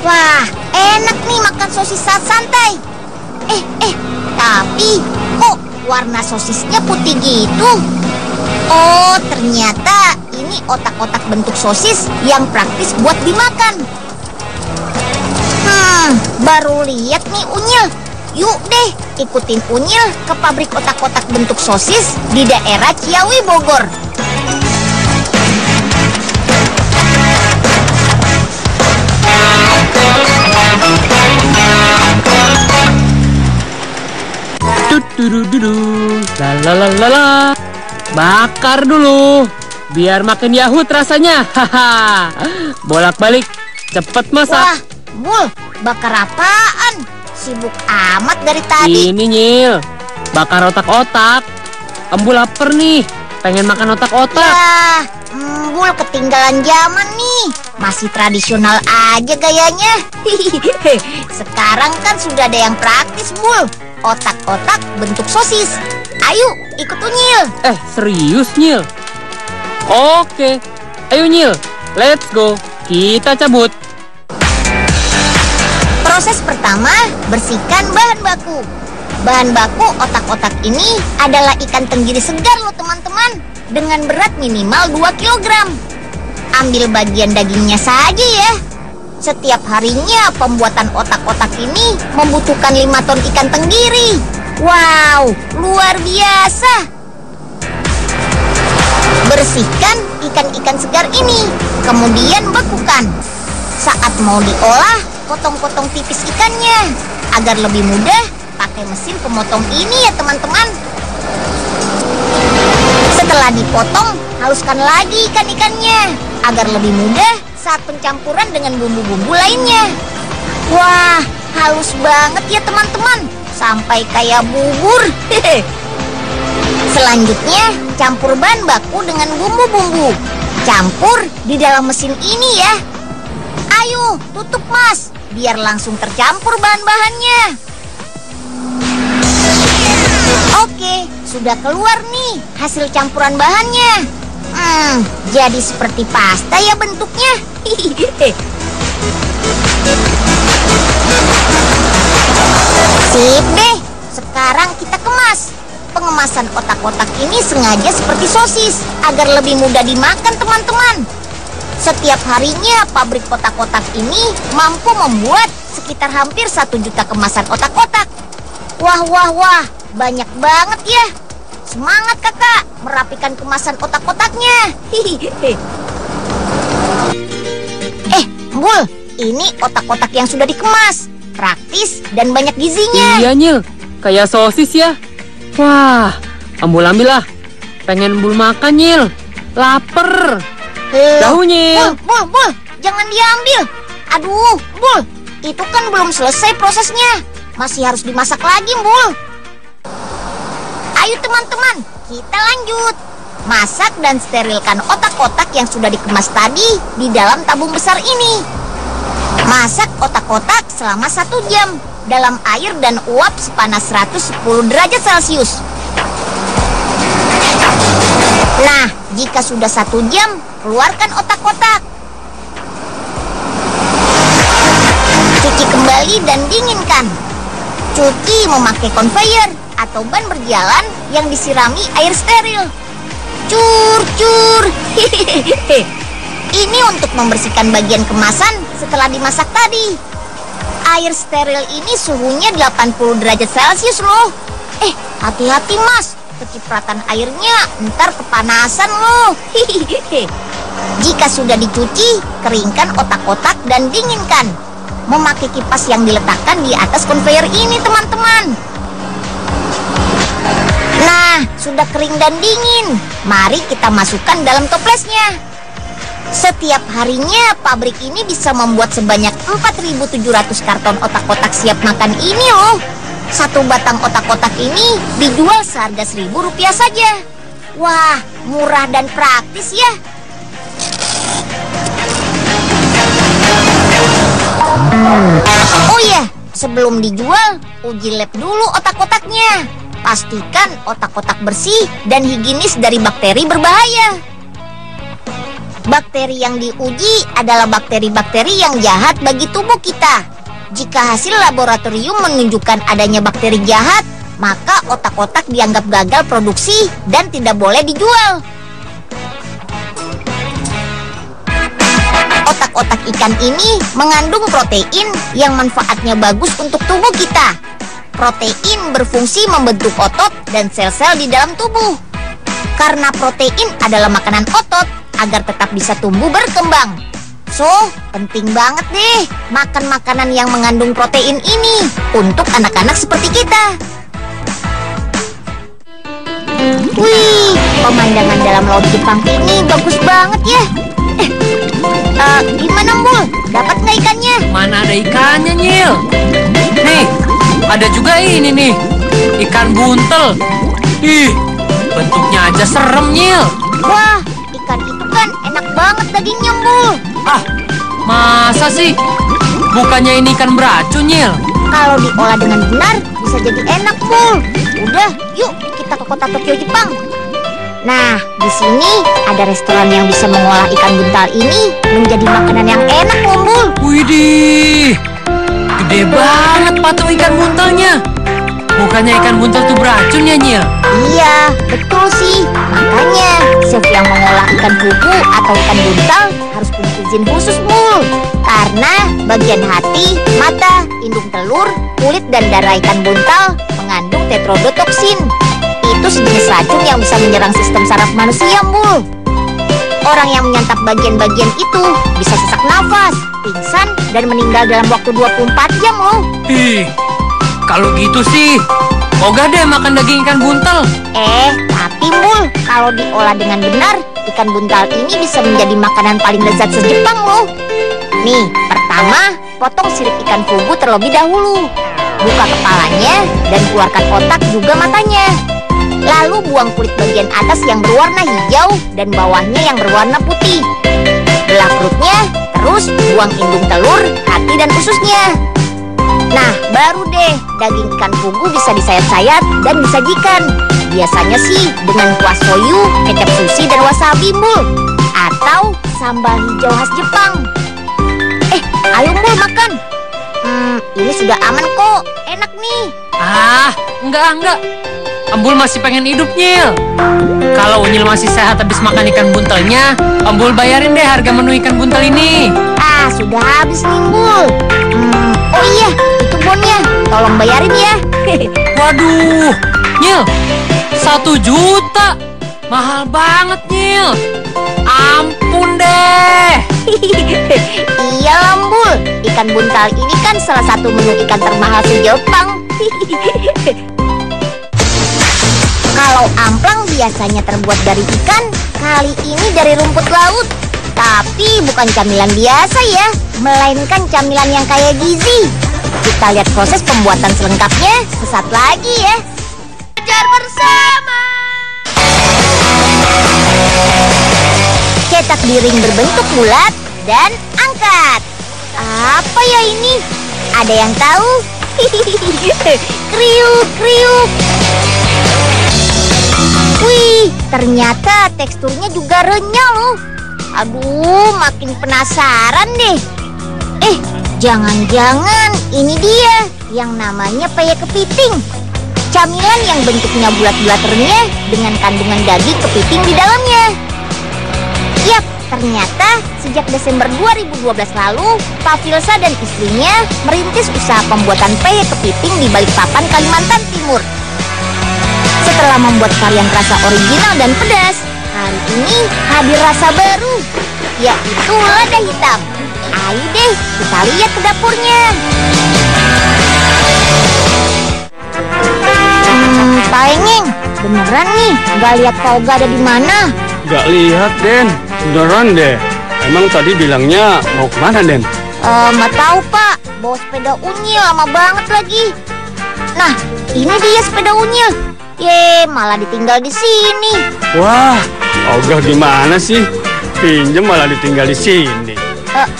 Wah, enak nih makan sosis saat santai. Tapi kok warna sosisnya putih gitu? Oh, ternyata ini otak-otak bentuk sosis yang praktis buat dimakan. Baru lihat nih Unyil. Yuk deh, ikutin Unyil ke pabrik otak-otak bentuk sosis di daerah Ciawi, Bogor. Lalalala. Bakar dulu biar makin yahut rasanya. Haha. Bolak-balik cepet masak. Wah, Bul, bakar apaan? Sibuk amat dari tadi. Ini Nyil, bakar otak-otak. Ambu lapar nih, pengen makan otak-otak. Ya, Bul ketinggalan zaman nih. Masih tradisional aja gayanya. Sekarang kan sudah ada yang praktis, Bul. Otak-otak bentuk sosis. Ayo, ikut Unyil. Serius Nyil? Oke, ayo Nyil, let's go. Kita cabut. Proses pertama, bersihkan bahan baku. Bahan baku otak-otak ini adalah ikan tenggiri segar loh teman-teman, dengan berat minimal 2 kg. Ambil bagian dagingnya saja ya. Setiap harinya pembuatan otak-otak ini membutuhkan 5 ton ikan tenggiri. Wow, luar biasa. Bersihkan ikan-ikan segar ini, kemudian bekukan. Saat mau diolah, potong-potong tipis ikannya agar lebih mudah pakai mesin pemotong ini ya teman-teman. Setelah dipotong, haluskan lagi ikan-ikannya agar lebih mudah saat pencampuran dengan bumbu-bumbu lainnya. Wah, halus banget ya teman-teman, sampai kayak bubur. Selanjutnya, campur bahan baku dengan bumbu-bumbu. Campur di dalam mesin ini ya. Ayo, tutup Mas, biar langsung tercampur bahan-bahannya. Oke, sudah keluar nih hasil campuran bahannya. Jadi seperti pasta ya bentuknya. Sip deh, sekarang kita kemas. Pengemasan otak-otak ini sengaja seperti sosis agar lebih mudah dimakan teman-teman. Setiap harinya pabrik otak-otak ini mampu membuat sekitar hampir 1 juta kemasan otak-otak. Wah, banyak banget ya. Semangat kakak merapikan kemasan otak-otaknya. Bul, ini otak-otak yang sudah dikemas. Praktis dan banyak gizinya. Iya Nyil, kayak sosis ya. Wah, ambil lah. Pengen Bul makan Nyil. Laper. Tahu Nyil. Bul, jangan diambil. Aduh, Bul, itu kan belum selesai prosesnya. Masih harus dimasak lagi, Bul. Ayo teman-teman, kita lanjut. Masak dan sterilkan otak-otak yang sudah dikemas tadi di dalam tabung besar ini. Masak otak-otak selama 1 jam dalam air dan uap sepanas 110 derajat Celcius. Nah, jika sudah 1 jam, keluarkan otak-otak. Cuci kembali dan dinginkan. Cuci memakai conveyor atau ban berjalan yang disirami air steril. Cur. Ini untuk membersihkan bagian kemasan setelah dimasak tadi. Air steril ini suhunya 80 derajat Celcius loh. Hati-hati Mas, kecipratan airnya ntar kepanasan loh. Jika sudah dicuci, keringkan otak-otak dan dinginkan. Memakai kipas yang diletakkan di atas conveyor ini teman-teman. Nah, sudah kering dan dingin. Mari kita masukkan dalam toplesnya. Setiap harinya pabrik ini bisa membuat sebanyak 4.700 karton otak-otak siap makan ini loh. 1 batang otak-otak ini dijual seharga Rp1.000 saja. Wah, murah dan praktis ya. Oh iya, sebelum dijual, uji lab dulu otak-otaknya. Pastikan otak-otak bersih dan higienis dari bakteri berbahaya. Bakteri yang diuji adalah bakteri-bakteri yang jahat bagi tubuh kita. Jika hasil laboratorium menunjukkan adanya bakteri jahat, maka otak-otak dianggap gagal produksi dan tidak boleh dijual. Otak-otak ikan ini mengandung protein yang manfaatnya bagus untuk tubuh kita. Protein berfungsi membentuk otot dan sel-sel di dalam tubuh. Karena protein adalah makanan otot agar tetap bisa tumbuh berkembang. So, penting banget deh makan makanan yang mengandung protein ini untuk anak-anak seperti kita. Wih, pemandangan dalam laut Jepang ini bagus banget ya. Gimana, Mbul? Dapat nggak ikannya? Mana ada ikannya, Nyil? Nih, ada juga ini nih, ikan buntel. Ih, bentuknya aja serem, Nyil. Wah, ikan itu kan enak banget dagingnya, Mbul. Ah, masa sih? Bukannya ini ikan beracun, Nyil? Kalau diolah dengan benar, bisa jadi enak, Mbul. Udah, yuk kita ke kota Tokyo, Jepang. Nah, di sini ada restoran yang bisa mengolah ikan buntal ini menjadi makanan yang enak, Mbul. Widih, gede banget patung ikan buntalnya. Bukannya ikan buntal tuh beracun ya, Nyil? Iya, betul sih. Makanya, chef yang mengolah ikan fugu atau ikan buntal harus punya izin khusus, Mbul. Karena bagian hati, mata, indung telur, kulit, dan darah ikan buntal mengandung tetrodotoksin. Itu sejenis racun yang bisa menyerang sistem saraf manusia, Mbul. Orang yang menyantap bagian-bagian itu bisa sesak nafas, pingsan, dan meninggal dalam waktu 24 jam loh. Ih, kalau gitu sih, ogah deh makan daging ikan buntal. Tapi Mbul, kalau diolah dengan benar, ikan buntal ini bisa menjadi makanan paling lezat se-Jepang loh. Nih, pertama, potong sirip ikan fugu terlebih dahulu. Buka kepalanya dan keluarkan otak juga matanya. Lalu buang kulit bagian atas yang berwarna hijau dan bawahnya yang berwarna putih. Belah perutnya, terus buang indung telur, hati, dan ususnya. Nah, baru deh daging ikan fugu bisa disayat-sayat dan disajikan. Biasanya sih dengan kuah soyu, kecap sushi, dan wasabi, Mbul. Atau sambal hijau khas Jepang. Ayo Mbul makan. Ini sudah aman kok, enak nih. Ah, enggak. Embul masih pengen hidup, Nyil. Kalau Unyil masih sehat habis makan ikan buntelnya, Embul bayarin deh harga menu ikan buntel ini. Sudah habis nih, Mbul. Oh iya, itu bonnya. Tolong bayarin ya. Waduh, Nyil, 1 juta. Mahal banget, Nyil. Ampun deh. Iya, Mbul. Ikan buntal ini kan salah satu menu ikan termahal se-Jepang. Kalau amplang biasanya terbuat dari ikan, kali ini dari rumput laut. Tapi bukan camilan biasa ya, melainkan camilan yang kaya gizi. Kita lihat proses pembuatan selengkapnya sesaat lagi ya. Belajar bersama. Cetak piring berbentuk bulat dan angkat. Apa ya ini? Ada yang tahu? Kriuk. Wih, ternyata teksturnya juga renyah loh. Aduh, makin penasaran deh. Jangan-jangan ini dia yang namanya peyek kepiting. Camilan yang bentuknya bulat-bulat renyah dengan kandungan daging kepiting di dalamnya. Yap, ternyata sejak Desember 2012 lalu, Pak Filsa dan istrinya merintis usaha pembuatan peyek kepiting di Balikpapan, Kalimantan Timur. Setelah membuat varian rasa original dan pedas, hari ini hadir rasa baru, yaitu lada hitam. Ayo deh, kita lihat ke dapurnya. Pak Engeng, beneran nih, nggak lihat Pak Oga ada di mana? Nggak lihat, Den. Beneran deh. Emang tadi bilangnya mau kemana, Den? Nggak tahu, Pak. Bawa sepeda Unyil, lama banget lagi. Nah, ini dia sepeda Unyil. Malah ditinggal di sini. Wah, Ogah gimana sih? Pinjem malah ditinggal di sini.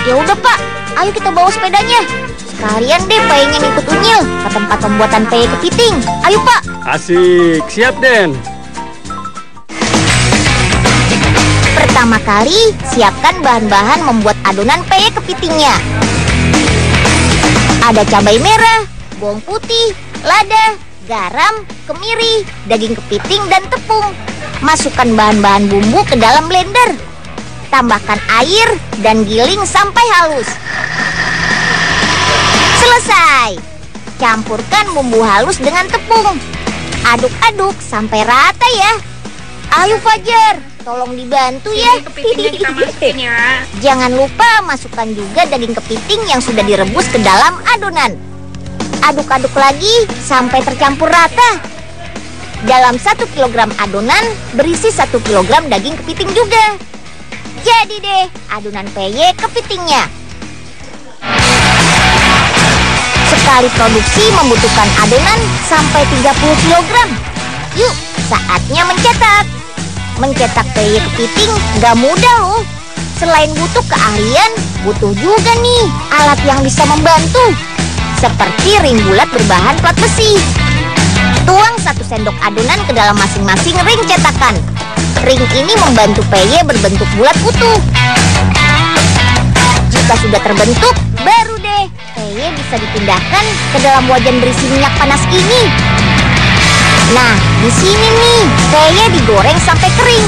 Ya udah, Pak. Ayo kita bawa sepedanya. Sekalian deh pengen ikut Unyil ke tempat pembuatan peyek kepiting. Ayo, Pak. Asik, siap, Den. Pertama kali, siapkan bahan-bahan membuat adonan peye kepitingnya. Ada cabai merah, bawang putih, lada, garam, kemiri, daging kepiting, dan tepung. Masukkan bahan-bahan bumbu ke dalam blender. Tambahkan air dan giling sampai halus. Selesai. Campurkan bumbu halus dengan tepung. Aduk-aduk sampai rata ya. Ayo Fajar, tolong dibantu ya. Kepitingnya kita masukin ya. Jangan lupa masukkan juga daging kepiting yang sudah direbus ke dalam adonan. Aduk-aduk lagi sampai tercampur rata. Dalam 1 kilogram adonan berisi 1 kilogram daging kepiting juga. Jadi deh adonan peye kepitingnya. Sekali produksi membutuhkan adonan sampai 30 kilogram. Yuk, saatnya mencetak. Mencetak peye kepiting gak mudah loh. Selain butuh keahlian, butuh juga nih alat yang bisa membantu. Seperti ring bulat berbahan plat besi. Tuang 1 sendok adonan ke dalam masing-masing ring cetakan. Ring ini membantu peye berbentuk bulat utuh. Jika sudah terbentuk, baru deh peye bisa dipindahkan ke dalam wajan berisi minyak panas ini. Nah, di sini nih peye digoreng sampai kering.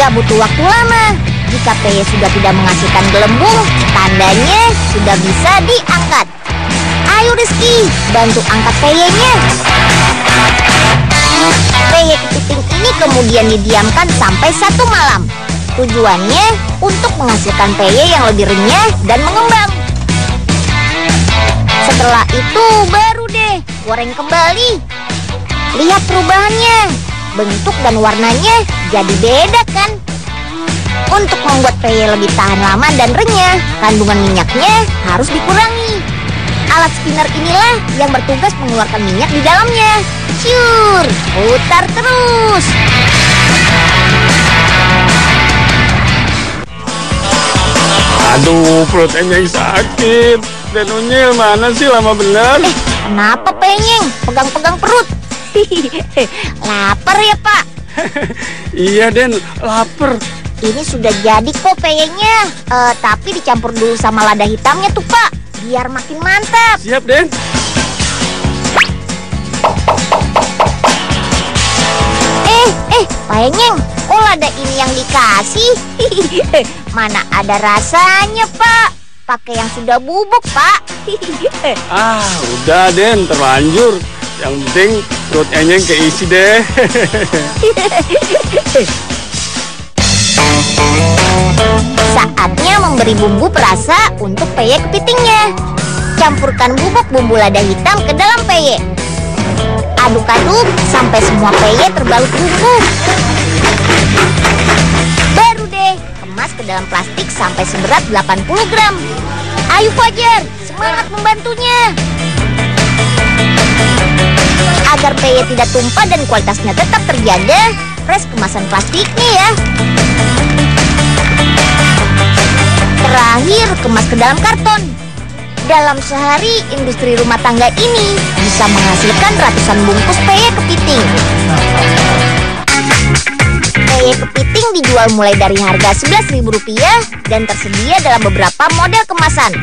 Gak butuh waktu lama. Jika peye sudah tidak menghasilkan gelembung, tandanya sudah bisa diangkat. Ayo Rizky, bantu angkat peyenya. Peye kepiting ini kemudian didiamkan sampai 1 malam. Tujuannya untuk menghasilkan peye yang lebih renyah dan mengembang. Setelah itu baru deh goreng kembali. Lihat perubahannya, bentuk dan warnanya jadi beda kan? Untuk membuat peye lebih tahan lama dan renyah, kandungan minyaknya harus dikurangi. Alat spinner inilah yang bertugas mengeluarkan minyak di dalamnya. Syur, putar terus. Aduh, perut Enyeng sakit. Dan Unyil mana sih, lama bener. Kenapa Penyeng? Pegang-pegang perut. Lapar ya Pak? Iya Den, lapar. Ini sudah jadi kok peyenya. Tapi dicampur dulu sama lada hitamnya tuh Pak, biar makin mantap. Siap Den. Penyeng, kok lada ini yang dikasih? Mana ada rasanya Pak? Pakai yang sudah bubuk Pak. Ah, udah Den, terlanjur. Yang penting perut Enyeng keisi deh. Saatnya memberi bumbu perasa untuk peye kepitingnya. Campurkan bubuk bumbu lada hitam ke dalam peye. Aduk-aduk sampai semua peye terbalut bumbu. Baru deh kemas ke dalam plastik sampai seberat 80 gram. Ayo Fajar, semangat membantunya. Agar peye tidak tumpah dan kualitasnya tetap terjaga, press kemasan plastiknya ya. Terakhir, kemas ke dalam karton. Dalam sehari, industri rumah tangga ini bisa menghasilkan ratusan bungkus peye kepiting. Peye kepiting dijual mulai dari harga Rp11.000 dan tersedia dalam beberapa model kemasan.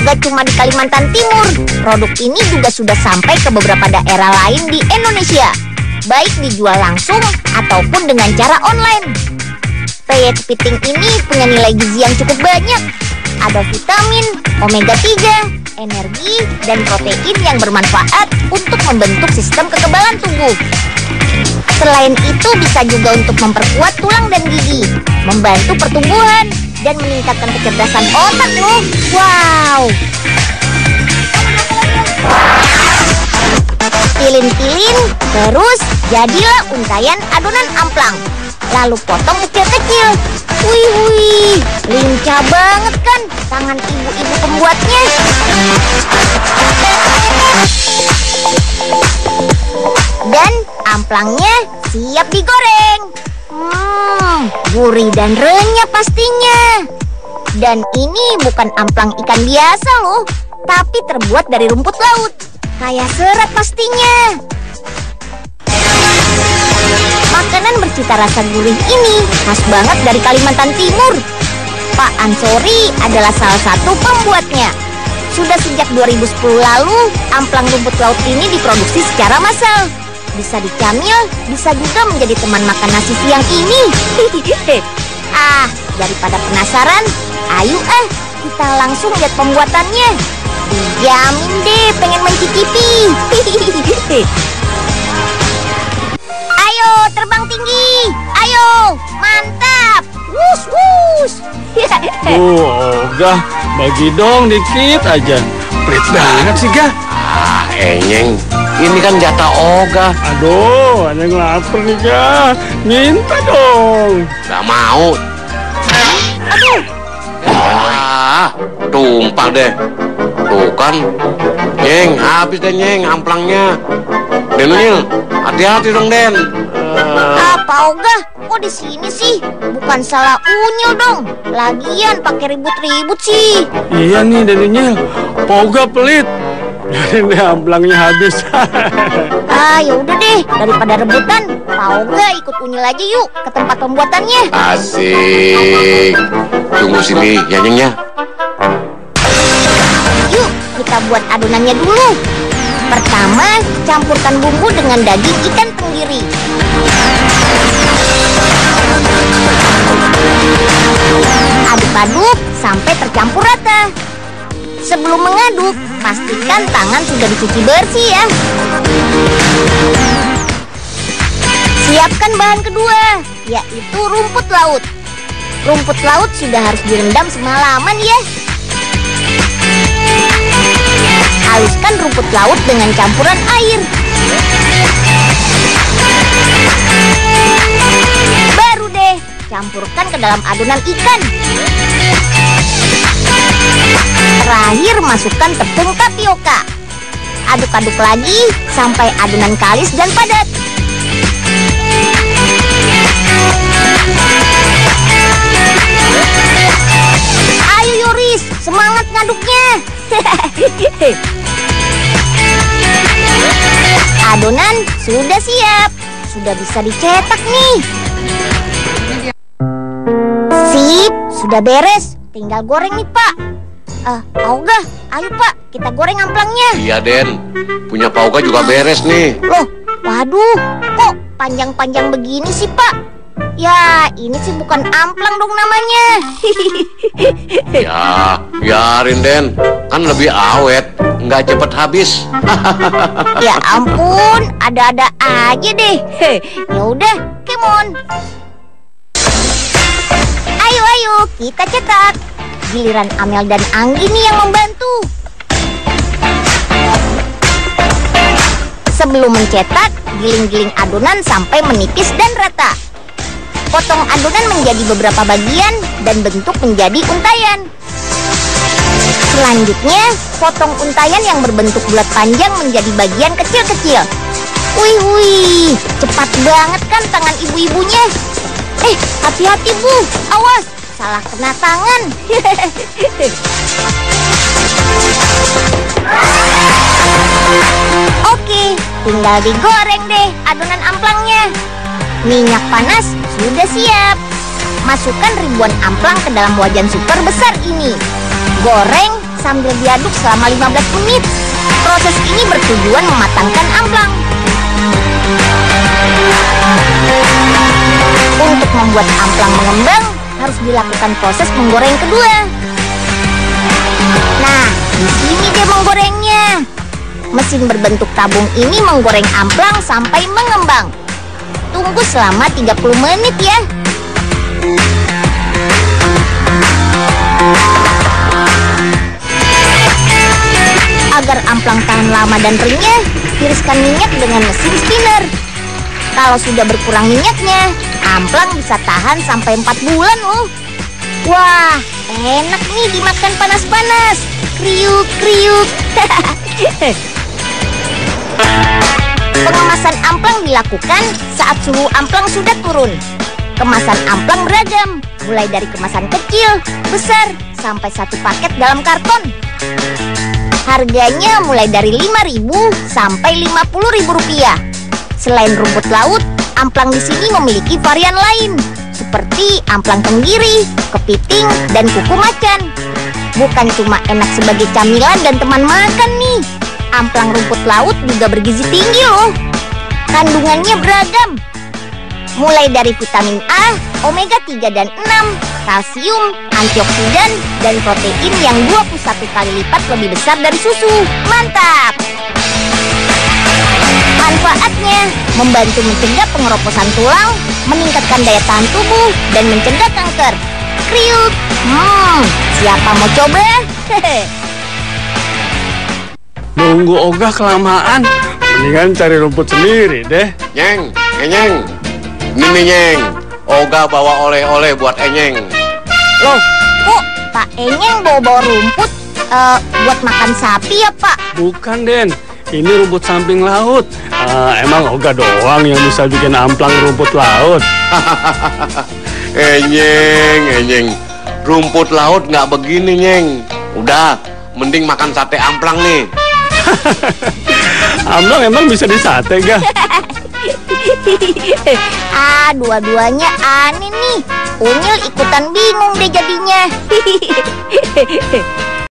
Gak cuma di Kalimantan Timur, produk ini juga sudah sampai ke beberapa daerah lain di Indonesia, baik dijual langsung ataupun dengan cara online. Peye kepiting ini punya nilai gizi yang cukup banyak. Ada vitamin, omega 3, energi, dan protein yang bermanfaat untuk membentuk sistem kekebalan tubuh. Selain itu bisa juga untuk memperkuat tulang dan gigi, membantu pertumbuhan, dan meningkatkan kecerdasan otak loh. Wow. Pilin-pilin, terus jadilah untayan adonan amplang. Lalu potong kecil-kecil. Wih, lincah banget kan tangan ibu-ibu pembuatnya. Dan amplangnya siap digoreng. Gurih dan renyah pastinya. Dan ini bukan amplang ikan biasa loh, tapi terbuat dari rumput laut. Kaya serat pastinya. Makanan bercita rasa gurih ini khas banget dari Kalimantan Timur. Pak Ansori adalah salah satu pembuatnya. Sudah sejak 2010 lalu, amplang rumput laut ini diproduksi secara massal. Bisa dicamil, bisa juga menjadi teman makan nasi siang ini. Daripada penasaran, ayo kita langsung lihat pembuatannya. Dijamin deh pengen mencicipi. Ayo terbang tinggi, ayo mantap. Wus wus. Ogah, bagi dong dikit aja. Pelit banget sih, Gah. Enyeng, ini kan jatah Oga. Aduh, Aneng lapar nih, Gah. Minta dong. Gak mau. Aduh, Tumpah deh. Tuh kan, Nyeng, habis deh Nyeng amplangnya. Den Unyil, hati-hati dong Den. apa Ogah? Kok di sini sih? Bukan salah Unyil dong. Lagian pakai ribut-ribut sih. Iya nih, Daninya. Poga pelit. Biarin deh amplangnya habis. Yaudah deh, daripada rebutan, Pak Oga ikut Unyil aja yuk ke tempat pembuatannya. Asik. Tunggu sini ya Nyeng ya. Yuk, kita buat adonannya dulu. Pertama, campurkan bumbu dengan daging ikan tenggiri. Aduk-aduk sampai tercampur rata. Sebelum mengaduk, pastikan tangan sudah dicuci bersih ya. Siapkan bahan kedua, yaitu rumput laut. Rumput laut sudah harus direndam semalaman ya. Haluskan rumput laut dengan campuran air. Baru deh, campurkan ke dalam adonan ikan. Terakhir masukkan tepung tapioka. Aduk-aduk lagi sampai adonan kalis dan padat. Ayo Yoris, semangat ngaduknya. Adonan sudah siap. Sudah bisa dicetak nih. Sip, sudah beres. Tinggal goreng nih Pak. Oga, ayo Pak, kita goreng amplangnya. Iya Den, punya Pak Oga juga beres nih. Loh, waduh, kok panjang-panjang begini sih Pak? Ya, ini sih bukan amplang dong namanya. Ya, biarin Den, kan lebih awet, nggak cepet habis. Ya ampun, ada-ada aja deh. Ya udah, come on. Ayo, kita cetak. Giliran Amel dan Anggi nih yang membantu. Sebelum mencetak, giling-giling adonan sampai menipis dan rata. Potong adonan menjadi beberapa bagian dan bentuk menjadi untayan. Selanjutnya, potong untayan yang berbentuk bulat panjang menjadi bagian kecil-kecil. Wih, cepat banget kan tangan ibu-ibunya. Hati-hati Bu, awas, salah kena tangan. Oke, tinggal digoreng deh adonan amplangnya. Minyak panas sudah siap. Masukkan ribuan amplang ke dalam wajan super besar ini. Goreng sambil diaduk selama 15 menit. Proses ini bertujuan mematangkan amplang. Untuk membuat amplang mengembang, harus dilakukan proses menggoreng kedua. Nah, di sini deh menggorengnya. Mesin berbentuk tabung ini menggoreng amplang sampai mengembang. Tunggu selama 30 menit ya. Agar amplang tahan lama dan renyah, tiriskan minyak dengan mesin spinner. Kalau sudah berkurang minyaknya, amplang bisa tahan sampai 4 bulan loh. Wah, enak nih dimakan panas-panas. Kriuk-kriuk. Pengemasan amplang dilakukan saat suhu amplang sudah turun. Kemasan amplang beragam, mulai dari kemasan kecil, besar, sampai satu paket dalam karton. Harganya mulai dari Rp5.000 sampai Rp50.000. Selain rumput laut, Amplang di sini memiliki varian lain, seperti amplang tenggiri, kepiting, dan kuku macan. Bukan cuma enak sebagai camilan dan teman makan nih, amplang rumput laut juga bergizi tinggi loh. Kandungannya beragam, mulai dari vitamin A, omega 3 dan 6, kalsium, antioksidan, dan protein yang 21 kali lipat lebih besar dari susu. Mantap! Manfaatnya membantu mencegah pengeroposan tulang, meningkatkan daya tahan tubuh, dan mencegah kanker. Kriuk! Siapa mau coba? Nunggu ogah kelamaan. Mendingan cari rumput sendiri deh. Nyeng, Nyeng. Ini nih, Nyeng. Oga bawa oleh-oleh buat Enyeng. Loh, kok Pak Enyeng bawa rumput? Buat makan sapi ya, Pak? Bukan, Den. Ini rumput samping laut. Emang ogah doang yang bisa bikin amplang rumput laut? Enyeng. Rumput laut nggak begini, Nyeng. Udah, mending makan sate amplang nih. Amplang emang bisa disate, gak? Dua-duanya aneh nih. Unyil ikutan bingung deh jadinya.